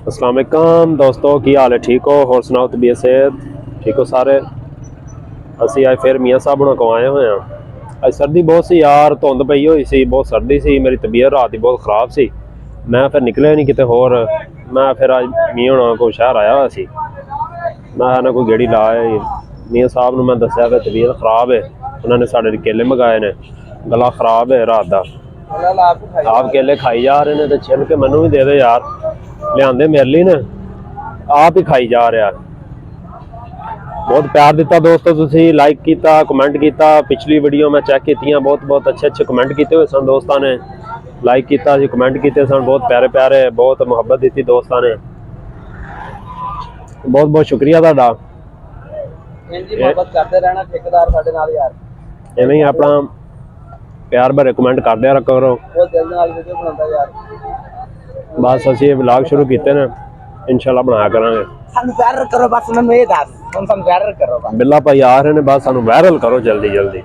अस्सलाम वालेकुम दोस्तों, की हाल है? ठीक हो? होर सुनाओ, तबीयत सेहत ठीक हो सारे? ਅਸੀਂ ਅੱਜ ਫਿਰ ਮੀਆਂ ਸਾਹਿਬ ਹੁਣਾਂ ਕੋਲ ਆਏ ਹੋਏ ਹਾਂ। ਅੱਜ ਸਰਦੀ ਬਹੁਤ ਸੀ ਯਾਰ, ਧੁੰਦ ਪਈ ਹੋਈ ਸੀ, ਬਹੁਤ ਸਰਦੀ ਸੀ, ਮੇਰੀ ਤਬੀਅਤ ਰਾਤ ਦੀ ਬਹੁਤ ਖਰਾਬ ਸੀ। ਮੈਂ ਫਿਰ ਨਿਕਲਿਆ ਨਹੀਂ ਕਿਤੇ ਹੋਰ। ਮੈਂ ਫਿਰ ਅੱਜ ਮੀਆਂ ਹੁਣਾਂ ਕੋਲ ਸ਼ਹਿਰ ਆਇਆ ਹੋਇਆ ਸੀ। ਮੈਂ ਨਾ ਕੋਈ ਗੇੜੀ ਲਾ ਆਈ। ਮੀਆਂ ਸਾਹਿਬ ਨੂੰ ਮੈਂ ਦੱਸਿਆ ਕਿ ਤਬੀਅਤ ਖਰਾਬ ਹੈ। ਉਹਨਾਂ ਨੇ ਸਾਡੇ ਲਈ ਕੇਲੇ ਮੰਗਾਏ ਨੇ, ਗਲਾ ਖਰਾਬ ਹੈ ਰਾਤ ਦਾ। ਆਪ ਕੇਲੇ ਖਾਈ ਜਾ ਰਹੇ ਨੇ ਤੇ ਛਿੱਲ ਕੇ ਮੈਨੂੰ ਵੀ ਦੇ ਦੇ ਯਾਰ, ਲਿਆਂਦੇ ਮੇਰੇ ਲਈ ਨੇ, ਆਪ ਹੀ ਖਾਈ ਜਾ ਰਿਹਾ। बहुत प्यार दिता दोस्तों, तुसी लाइक किया, कमेंट किया। पिछली वीडियो मैं चेक की, बहुत अच्छे कमेंट किए हुए सन दोस्तों ने, लाइक किया, कमेंट किए सन, बहुत प्यारे प्यारे, बहुत मुहब्बत दी दोस्तों ने। बहुत बहुत शुक्रिया तुहाडा। इवें ही अपना प्यार भरे कमेंट कर दिया करो। बस असीं व्लॉग शुरू किए ने, इंशाल्लाह बनाया करांगे। बिल्ला भाई आ रहे ने, बस सानू वायरल करो जल्दी जल्दी।